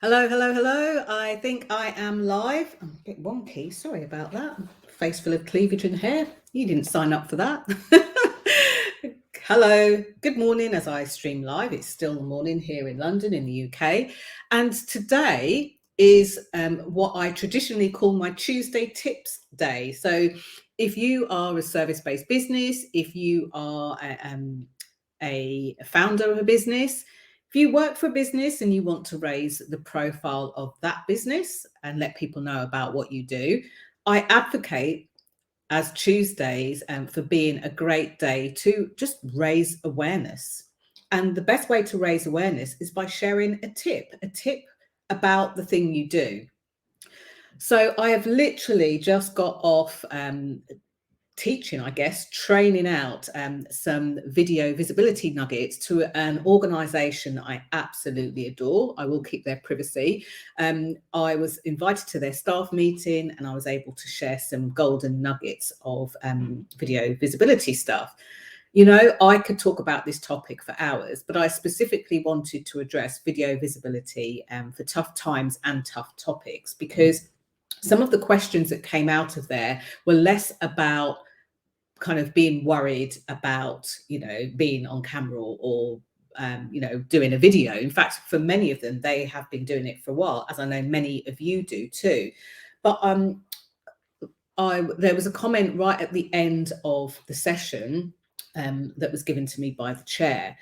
Hello, hello, hello. I think I am live. I'm a bit wonky. Sorry about that. Face full of cleavage and hair. You didn't sign up for that. Hello. Good morning as I stream live. It's still the morning here in London in the UK. And today is what I traditionally call my Tuesday Tips Day. So if you are a service-based business, if you are a founder of a business, if you work for a business and you want to raise the profile of that business and let people know about what you do, I advocate as Tuesdays for being a great day to just raise awareness. And the best way to raise awareness is by sharing a tip about the thing you do. So I have literally just got off teaching, I guess, training out some video visibility nuggets to an organization that I absolutely adore. I will keep their privacy. I was invited to their staff meeting and I was able to share some golden nuggets of video visibility stuff. You know, I could talk about this topic for hours, but I specifically wanted to address video visibility for tough times and tough topics, because some of the questions that came out of there were less about kind of being worried about, being on camera or doing a video. In fact, for many of them, they have been doing it for a while, as I know many of you do too. But there was a comment right at the end of the session that was given to me by the chair.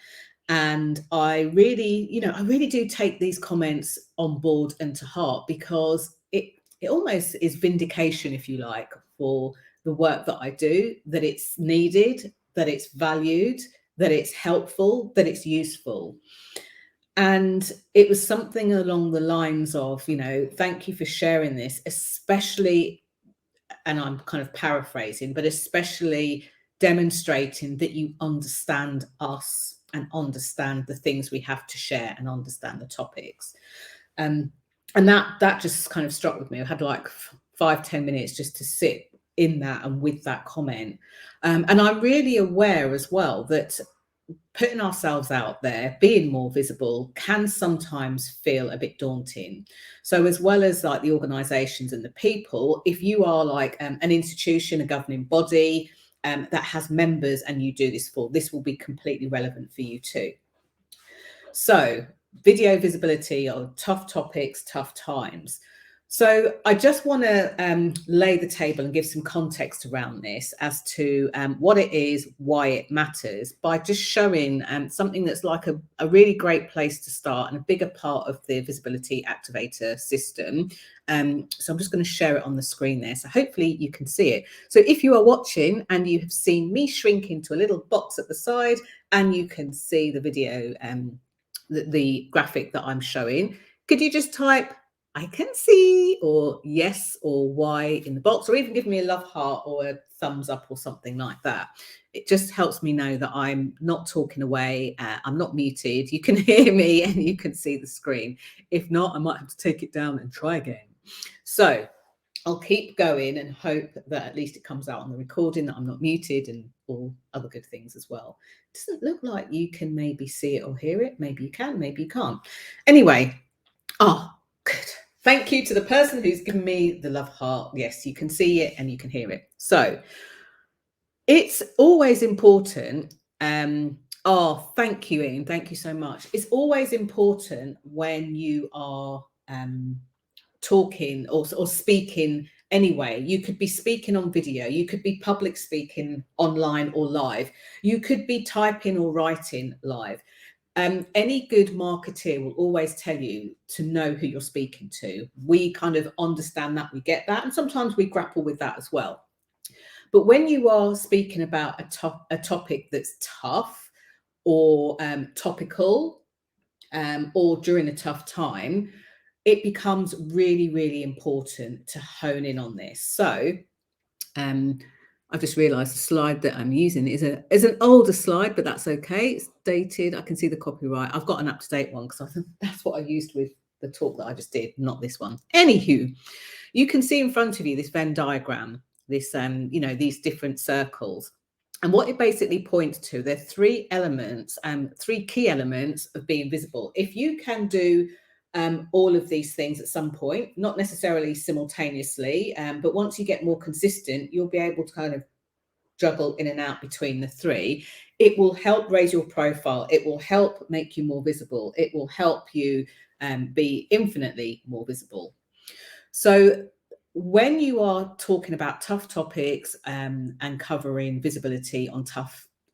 And I really do take these comments on board and to heart, because it almost is vindication, if you like, for the work that I do, that it's needed, that it's valued, that it's helpful, that it's useful. And it was something along the lines of, thank you for sharing this, especially, and I'm kind of paraphrasing, but especially demonstrating that you understand us and understand the things we have to share and understand the topics. And that just kind of struck with me. I had like 5-10 minutes just to sit in that and with that comment. And I'm really aware as well that putting ourselves out there, being more visible, can sometimes feel a bit daunting. So as well as like the organizations and the people, if you are like an institution, a governing body that has members and you do this for, this will be completely relevant for you too. So video visibility on tough topics, tough times. So I just want to lay the table and give some context around this as to what it is, why it matters, by just showing something that's like a really great place to start and a bigger part of the visibility activator system. So I'm just going to share it on the screen there. So hopefully you can see it. So if you are watching and you have seen me shrink into a little box at the side and you can see the video, the graphic that I'm showing, could you just type I can see, or yes, or Y in the box, or even give me a love heart or a thumbs up or something like that. It just helps me know that I'm not talking away. I'm not muted. You can hear me and you can see the screen. If not, I might have to take it down and try again. So I'll keep going and hope that at least it comes out on the recording, that I'm not muted, and all other good things as well. It doesn't look like you can maybe see it or hear it. Maybe you can, maybe you can't. Anyway, good. Thank you to the person who's given me the love heart. Yes, you can see it and you can hear it. So it's always important. Thank you, Ian. Thank you so much. It's always important when you are talking or speaking anyway. You could be speaking on video, you could be public speaking online or live, you could be typing or writing live. Any good marketeer will always tell you to know who you're speaking to. We kind of understand that, we get that, and sometimes we grapple with that as well. But when you are speaking about a topic that's tough or topical, or during a tough time, it becomes really, really important to hone in on this. So I've just realised the slide that I'm using is an older slide, but that's okay. It's dated. I can see the copyright. I've got an up-to-date one because I think that's what I used with the talk that I just did, not this one. Anywho, you can see in front of you this Venn diagram, this these different circles. And what it basically points to, there are three elements, three key elements of being visible. If you can do all of these things at some point, not necessarily simultaneously, but once you get more consistent, you'll be able to kind of juggle in and out between the three. It will help raise your profile. It will help make you more visible. It will help you be infinitely more visible. So when you are talking about tough topics and covering visibility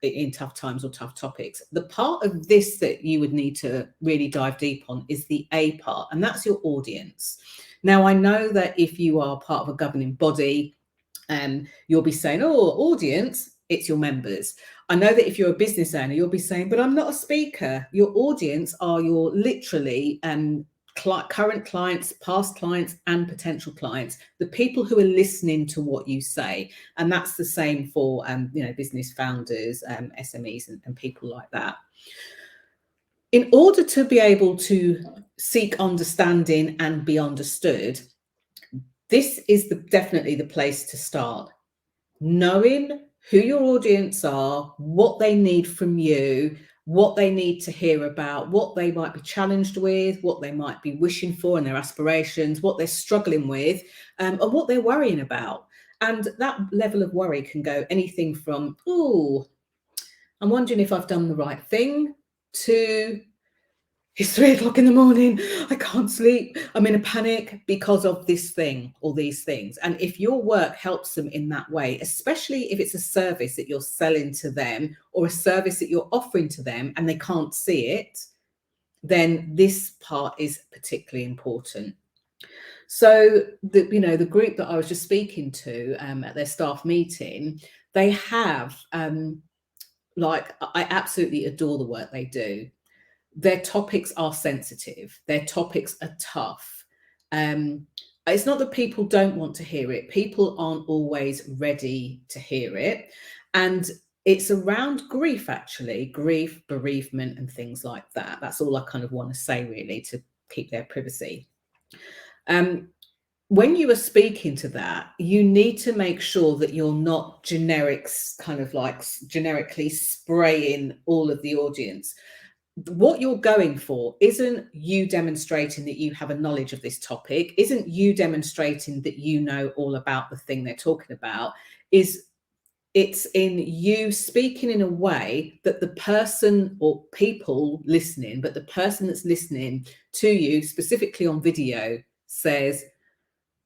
in tough times or tough topics, the part of this that you would need to really dive deep on is the A part, and that's your audience. Now, I know that if you are part of a governing body, you'll be saying, oh, audience, it's your members. I know that if you're a business owner, you'll be saying, but I'm not a speaker. Your audience are your literally current clients, past clients, and potential clients, the people who are listening to what you say. And that's the same for business founders, SMEs, and people like that. In order to be able to seek understanding and be understood, this is definitely the place to start. Knowing who your audience are, what they need from you, what they need to hear about, what they might be challenged with, what they might be wishing for and their aspirations, what they're struggling with, and what they're worrying about. And that level of worry can go anything from, oh, I'm wondering if I've done the right thing, to it's 3 o'clock in the morning, I can't sleep, I'm in a panic because of this thing or these things. And if your work helps them in that way, especially if it's a service that you're selling to them or a service that you're offering to them and they can't see it, then this part is particularly important. So the group that I was just speaking to at their staff meeting, they have I absolutely adore the work they do. Their topics are sensitive. Their topics are tough. It's not that people don't want to hear it. People aren't always ready to hear it. And it's around grief, actually, grief, bereavement, and things like that. That's all I kind of want to say, really, to keep their privacy. When you are speaking to that, you need to make sure that you're not generically spraying all of the audience. What you're going for isn't you demonstrating that you have a knowledge of this topic, isn't you demonstrating that you know all about the thing they're talking about. It's in you speaking in a way that the person or people listening, but the person that's listening to you specifically on video says,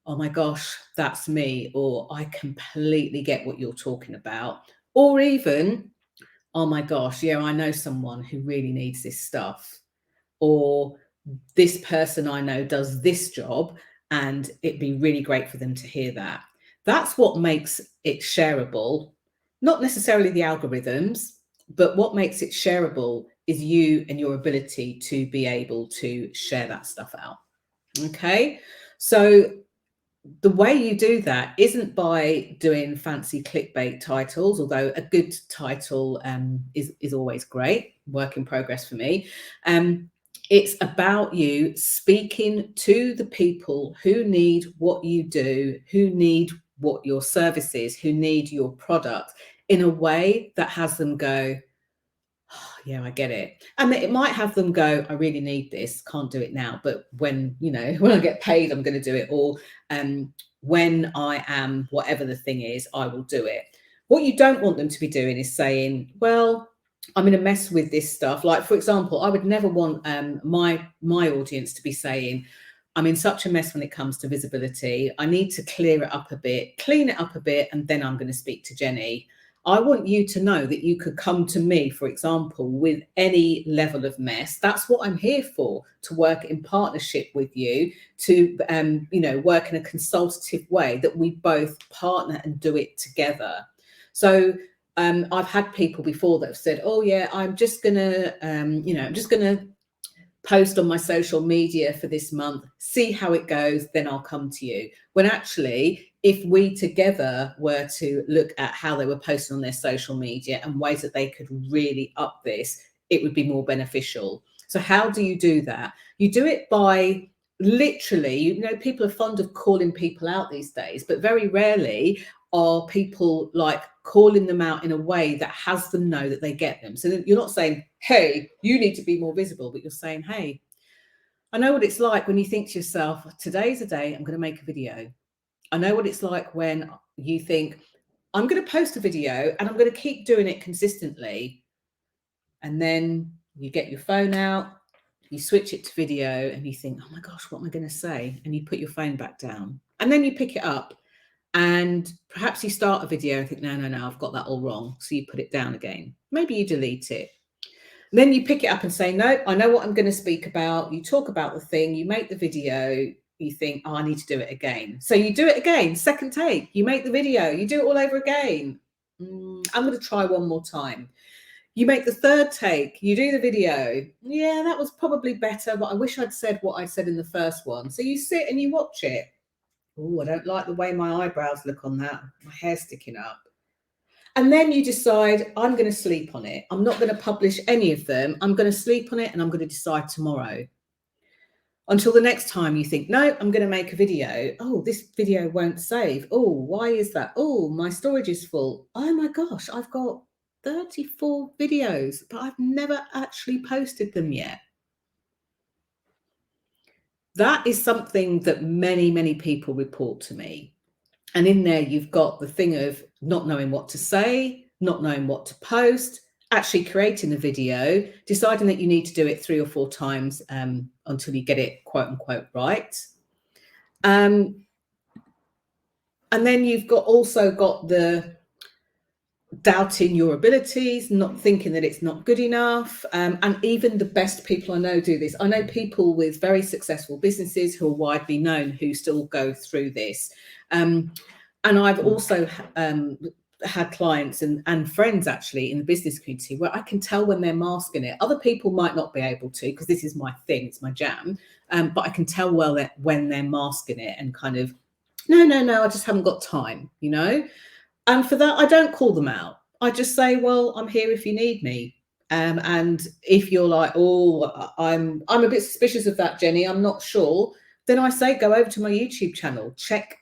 oh my gosh, that's me, or I completely get what you're talking about, or even, oh my gosh, yeah, I know someone who really needs this stuff, or this person I know does this job and it'd be really great for them to hear that. That's what makes it shareable, not necessarily the algorithms, but what makes it shareable is you and your ability to be able to share that stuff out. Okay, so the way you do that isn't by doing fancy clickbait titles, although a good title is always great. Work in progress for me. It's about you speaking to the people who need what you do, who need what your service is, who need your product in a way that has them go, oh, yeah, I get it. And it might have them go, I really need this, can't do it now, but when I get paid, I'm going to do it. Or when I am whatever the thing is, I will do it. What you don't want them to be doing is saying, well, I'm in a mess with this stuff. Like, for example, I would never want my audience to be saying, I'm in such a mess when it comes to visibility. I need to clear it up a bit, clean it up a bit, and then I'm going to speak to Jenny. I want you to know that you could come to me, for example, with any level of mess. That's what I'm here for, to work in partnership with you, to work in a consultative way that we both partner and do it together. So I've had people before that have said, oh yeah, I'm just gonna post on my social media for this month, see how it goes, then I'll come to you. When actually, if we together were to look at how they were posting on their social media and ways that they could really up this, it would be more beneficial. So how do you do that? You do it by literally, people are fond of calling people out these days, but very rarely are people like calling them out in a way that has them know that they get them. So you're not saying, hey, you need to be more visible, but you're saying, hey, I know what it's like when you think to yourself, today's a day I'm going to make a video. I know what it's like when you think, I'm going to post a video and I'm going to keep doing it consistently. And then you get your phone out, you switch it to video and you think, oh my gosh, what am I going to say? And you put your phone back down and then you pick it up and perhaps you start a video and think, no, I've got that all wrong. So you put it down again. Maybe you delete it. Then you pick it up and say, no, I know what I'm going to speak about. You talk about the thing, you make the video, you think, oh, I need to do it again. So you do it again, second take, you make the video, you do it all over again. I'm going to try one more time. You make the third take, you do the video. Yeah, that was probably better, but I wish I'd said what I said in the first one. So you sit and you watch it. Oh, I don't like the way my eyebrows look on that. My hair's sticking up. And then you decide, I'm going to sleep on it. I'm not going to publish any of them. I'm going to sleep on it and I'm going to decide tomorrow. Until the next time you think, no, I'm going to make a video. Oh, this video won't save. Oh, why is that? Oh, my storage is full. Oh my gosh, I've got 34 videos, but I've never actually posted them yet. That is something that many, many people report to me. And in there, you've got the thing of not knowing what to say, not knowing what to post, actually creating the video, deciding that you need to do it 3 or 4 times until you get it quote unquote right. And then you've also got the doubting your abilities, not thinking that it's not good enough. And even the best people I know do this. I know people with very successful businesses who are widely known who still go through this. And I've also had clients and friends actually in the business community where I can tell when they're masking it. Other people might not be able to, because this is my thing, it's my jam. But I can tell well that when they're masking it and kind of, no, I just haven't got time, you know? And for that, I don't call them out. I just say, well, I'm here if you need me. And if you're like, oh, I'm a bit suspicious of that, Jenny, I'm not sure, then I say, go over to my YouTube channel, check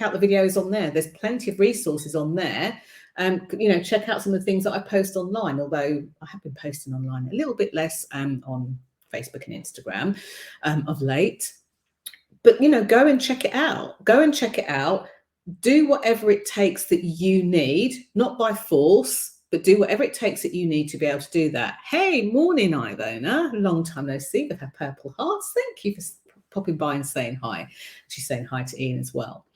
out the videos on there. There's plenty of resources on there. Check out some of the things that I post online, although I have been posting online a little bit less on Facebook and Instagram of late. But, go and check it out. Go and check it out. Do whatever it takes that you need, not by force, but do whatever it takes that you need to be able to do that. Hey, morning, Ivona. Long time no see with her purple hearts. Thank you for popping by and saying hi. She's saying hi to Ian as well.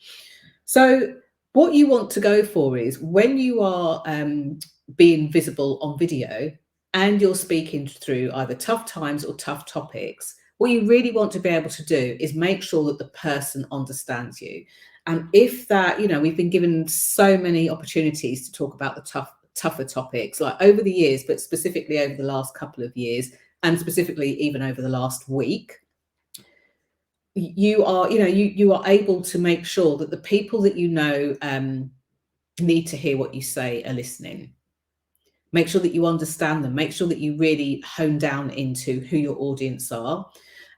So what you want to go for is when you are being visible on video and you're speaking through either tough times or tough topics, what you really want to be able to do is make sure that the person understands you. And if that, we've been given so many opportunities to talk about the tougher topics, like over the years, but specifically over the last couple of years, and specifically even over the last week, you are able to make sure that the people that need to hear what you say are listening. Make sure that you understand them. Make sure that you really hone down into who your audience are.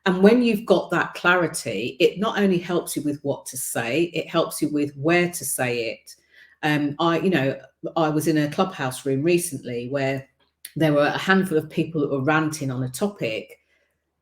And when you've got that clarity, it not only helps you with what to say, it helps you with where to say it. I was in a Clubhouse room recently where there were a handful of people that were ranting on a topic,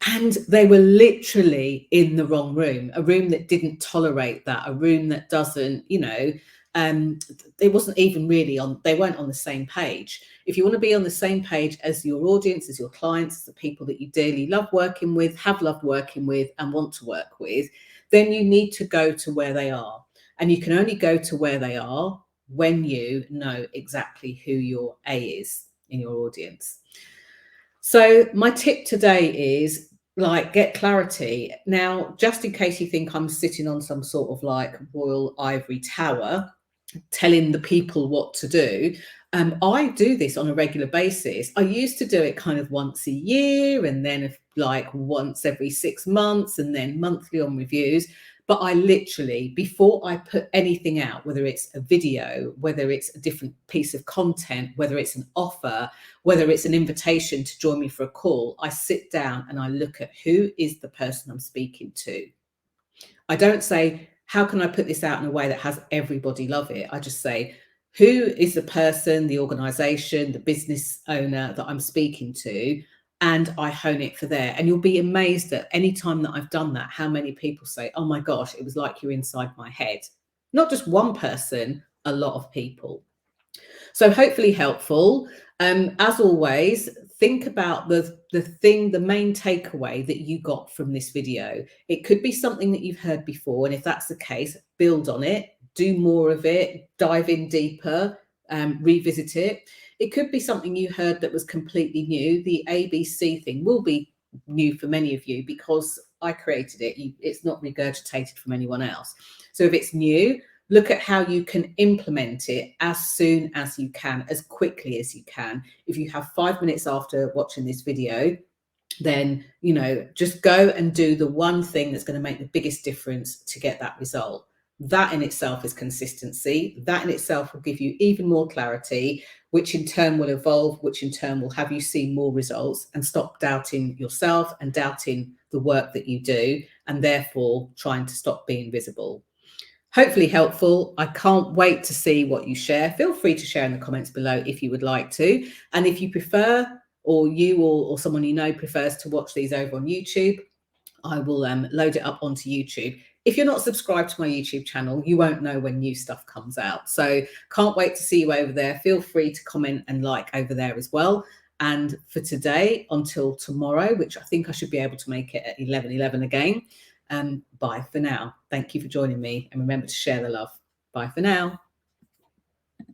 and they were literally in the wrong room, a room that didn't tolerate that, a room that doesn't, it wasn't even really they weren't on the same page. If you want to be on the same page as your audience, as your clients, as the people that you dearly love working with, have loved working with, and want to work with, then you need to go to where they are. And you can only go to where they are when you know exactly who your A is in your audience. So my tip today is, get clarity. Now, just in case you think I'm sitting on some sort of royal ivory tower telling the people what to do, I do this on a regular basis. I used to do it kind of once a year, and then once every 6 months, and then monthly on reviews. But I literally, before I put anything out, whether it's a video, whether it's a different piece of content, whether it's an offer, whether it's an invitation to join me for a call, I sit down and I look at who is the person I'm speaking to. I don't say, how can I put this out in a way that has everybody love it? I just say, who is the person, the organization, the business owner that I'm speaking to? and I hone it for there. And you'll be amazed at any time that I've done that, how many people say, oh my gosh, it was like you're inside my head. Not just one person, a lot of people. So hopefully helpful. As always, think about the main takeaway that you got from this video. It could be something that you've heard before, and if that's the case, build on it, do more of it, dive in deeper, revisit it. It could be something you heard that was completely new. The ABC thing will be new for many of you because I created it. It's not regurgitated from anyone else. So if it's new, look at how you can implement it as soon as you can, as quickly as you can. If you have 5 minutes after watching this video, then, you know, just go and do the one thing that's going to make the biggest difference to get that result. That in itself is consistency. That in itself will give you even more clarity, which in turn will evolve, which in turn will have you see more results and stop doubting yourself and doubting the work that you do, and therefore trying to stop being visible. Hopefully helpful. I can't wait to see what you share. Feel free to share in the comments below if you would like to. And if you prefer, or you or someone you know prefers to watch these over on YouTube, I will load it up onto YouTube. If you're not subscribed to my YouTube channel, you won't know when new stuff comes out. So can't wait to see you over there. Feel free to comment and like over there as well. And for today, until tomorrow, which I think I should be able to make it at 11:11 again. Bye for now. Thank you for joining me, and remember to share the love. Bye for now.